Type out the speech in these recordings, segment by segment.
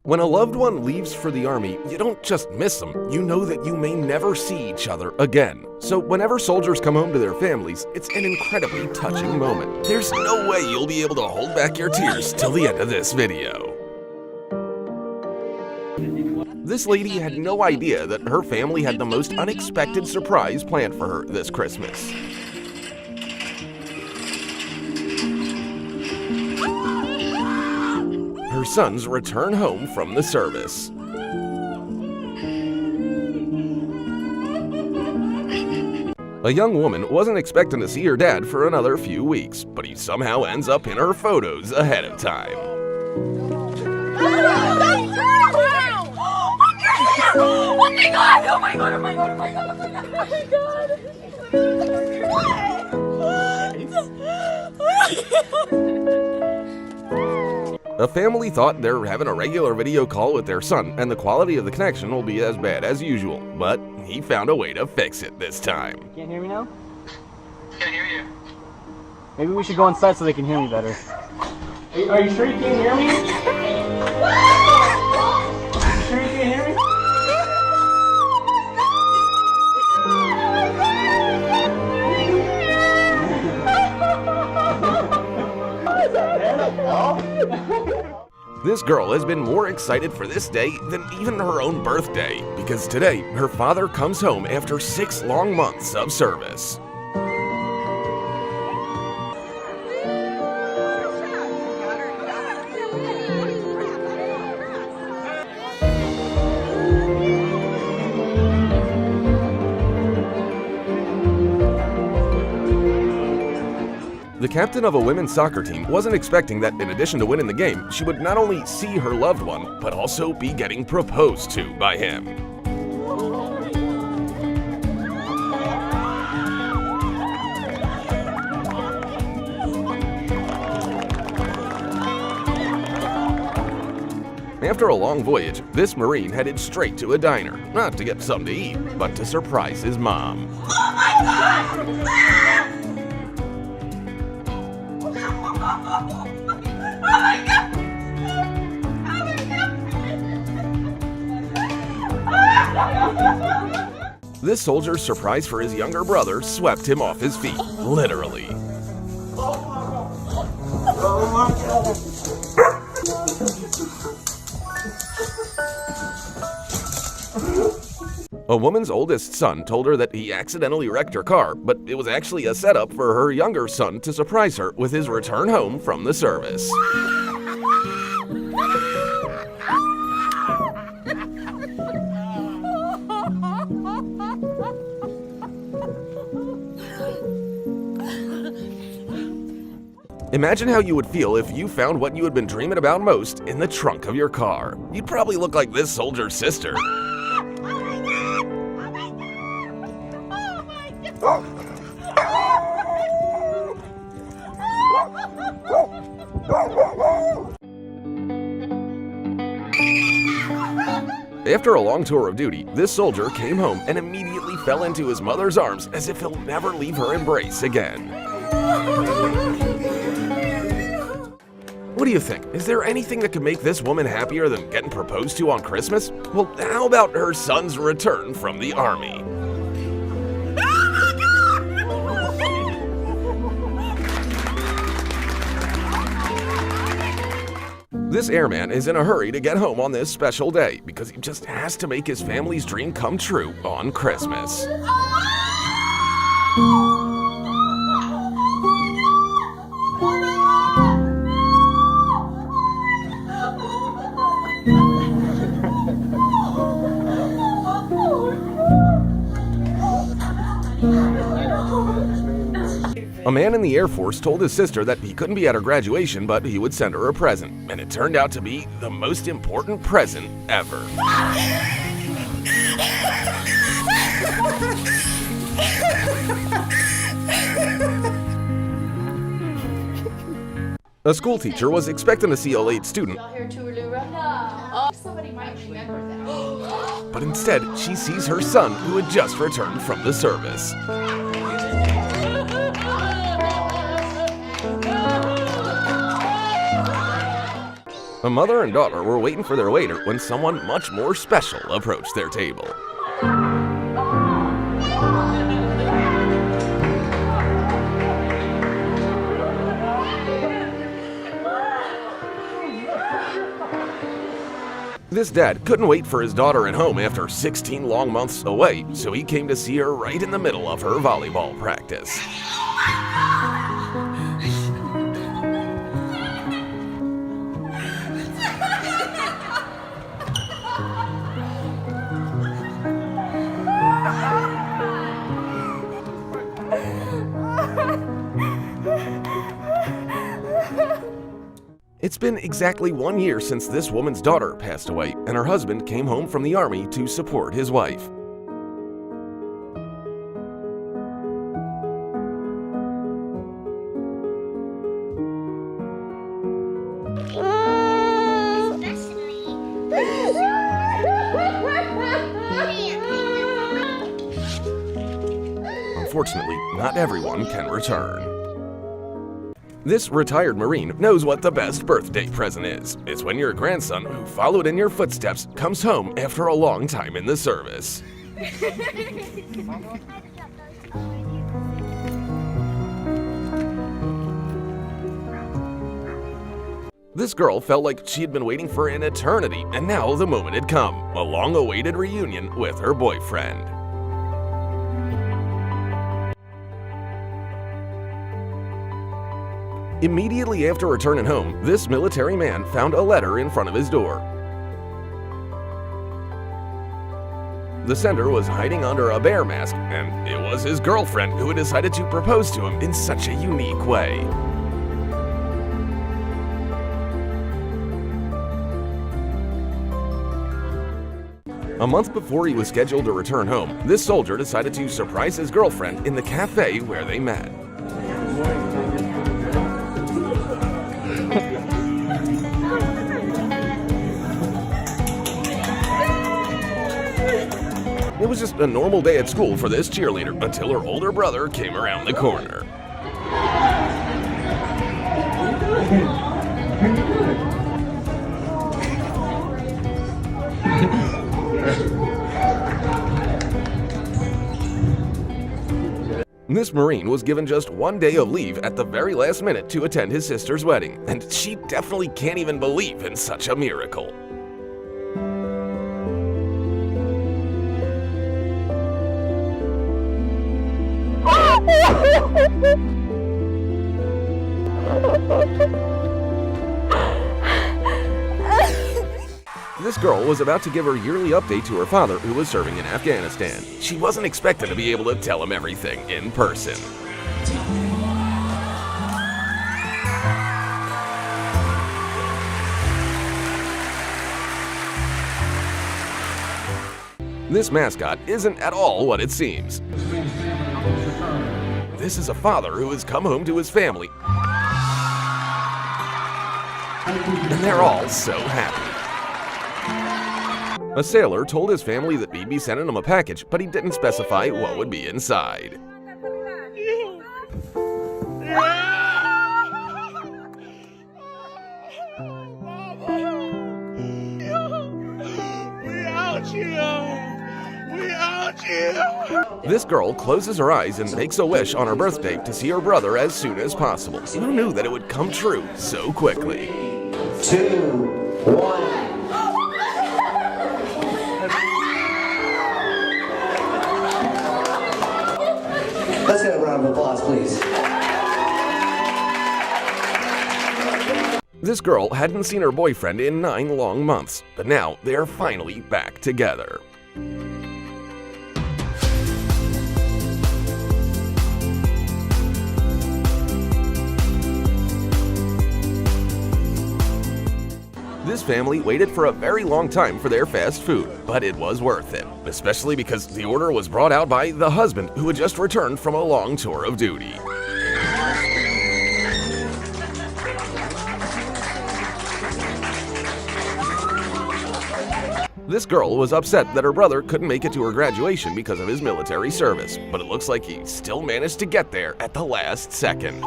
When a loved one leaves for the army, you don't just miss them, you know that you may never see each other again. So whenever soldiers come home to their families, it's an incredibly touching moment. There's no way you'll be able to hold back your tears till the end of this video. This lady had no idea that her family had the most unexpected surprise planned for her this Christmas. Her son's return home from the service. A young woman wasn't expecting to see her dad for another few weeks, but he somehow ends up in her photos ahead of time. Oh my god! Oh my god! Oh my god! Oh my god! Oh my god! Oh my god! A family thought they're having a regular video call with their son, and the quality of the connection will be as bad as usual, but he found a way to fix it this time. Can't hear me now? Can't hear you. Maybe we should go inside so they can hear me better. Are you sure you can't hear me? Are you sure you can't hear me? This girl has been more excited for this day than even her own birthday, because today her father comes home after 6 long months of service. The captain of a women's soccer team wasn't expecting that in addition to winning the game, she would not only see her loved one, but also be getting proposed to by him. After a long voyage, this Marine headed straight to a diner, not to get something to eat, but to surprise his mom. Oh my god! This soldier's surprise for his younger brother swept him off his feet, literally. A woman's oldest son told her that he accidentally wrecked her car, but it was actually a setup for her younger son to surprise her with his return home from the service. Imagine how you would feel if you found what you had been dreaming about most in the trunk of your car. You'd probably look like this soldier's sister. After a long tour of duty, this soldier came home and immediately fell into his mother's arms as if he'll never leave her embrace again. What do you think? Is there anything that could make this woman happier than getting proposed to on Christmas? Well, how about her son's return from the army? This airman is in a hurry to get home on this special day because he just has to make his family's dream come true on Christmas. A man in the Air Force told his sister that he couldn't be at her graduation, but he would send her a present, and it turned out to be the most important present ever. A school teacher was expecting to see a late student, but instead she sees her son who had just returned from the service. A mother and daughter were waiting for their waiter when someone much more special approached their table. This dad couldn't wait for his daughter at home after 16 long months away, so he came to see her right in the middle of her volleyball practice. It's been exactly 1 year since this woman's daughter passed away, and her husband came home from the army to support his wife. Unfortunately, not everyone can return. This retired Marine knows what the best birthday present is. It's when your grandson, who followed in your footsteps, comes home after a long time in the service. This girl felt like she had been waiting for an eternity, and now the moment had come, a long-awaited reunion with her boyfriend. Immediately after returning home, this military man found a letter in front of his door. The sender was hiding under a bear mask, and it was his girlfriend who had decided to propose to him in such a unique way. A month before he was scheduled to return home, this soldier decided to surprise his girlfriend in the cafe where they met. It was just a normal day at school for this cheerleader until her older brother came around the corner. This Marine was given just 1 day of leave at the very last minute to attend his sister's wedding, and she definitely can't even believe in such a miracle. This girl was about to give her yearly update to her father, who was serving in Afghanistan. She wasn't expected to be able to tell him everything in person. This mascot isn't at all what it seems. This is a father who has come home to his family, and they're all so happy. A sailor told his family that he'd be sending them a package, but he didn't specify what would be inside. This girl closes her eyes and makes a wish on her birthday to see her brother as soon as possible. Who knew that it would come true so quickly? 2, 1. Let's get a round of applause, please. This girl hadn't seen her boyfriend in 9 long months, but now they are finally back together. This family waited for a very long time for their fast food, but it was worth it, especially because the order was brought out by the husband who had just returned from a long tour of duty. This girl was upset that her brother couldn't make it to her graduation because of his military service, but it looks like he still managed to get there at the last second.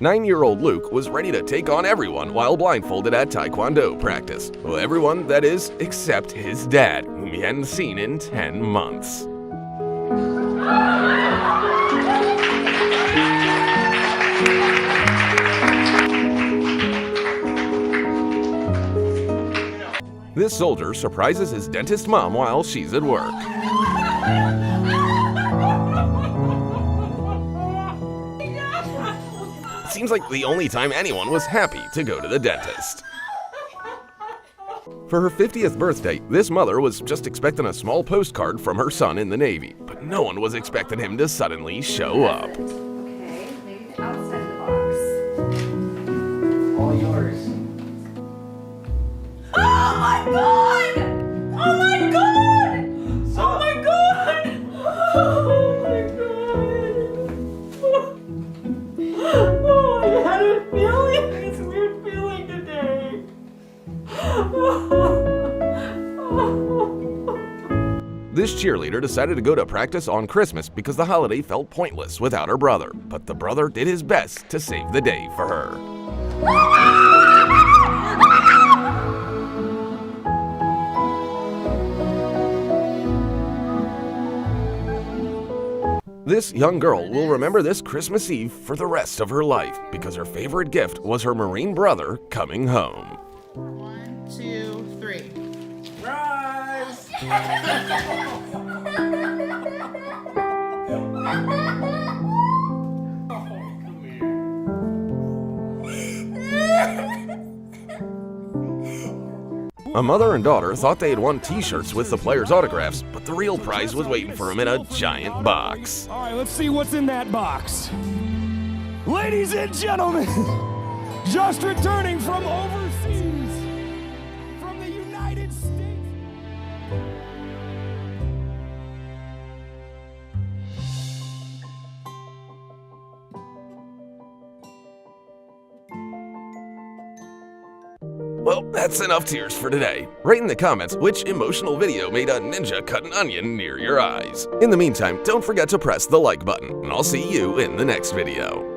9-year-old Luke was ready to take on everyone while blindfolded at Taekwondo practice. Well, everyone, that is, except his dad, whom he hadn't seen in 10 months. This soldier surprises his dentist mom while she's at work. It seems like the only time anyone was happy to go to the dentist. For her 50th birthday, this mother was just expecting a small postcard from her son in the Navy, but no one was expecting him to suddenly show up. Okay, maybe the outside of the box. All yours. Oh my god! Oh my god! Oh my god! Oh my god! Oh, I had a feeling, this weird feeling today. This cheerleader decided to go to practice on Christmas because the holiday felt pointless without her brother, but the brother did his best to save the day for her. This young girl will remember this Christmas Eve for the rest of her life because her favorite gift was her Marine brother coming home. 1, 2, 3. Rise! A mother and daughter thought they had won t-shirts with the players' autographs, but the real prize was waiting for them in a giant box. All right, let's see what's in that box. Ladies and gentlemen, just returning from overseas, from the United States. Well, that's enough tears for today. Write in the comments which emotional video made a ninja cut an onion near your eyes. In the meantime, don't forget to press the like button, and I'll see you in the next video.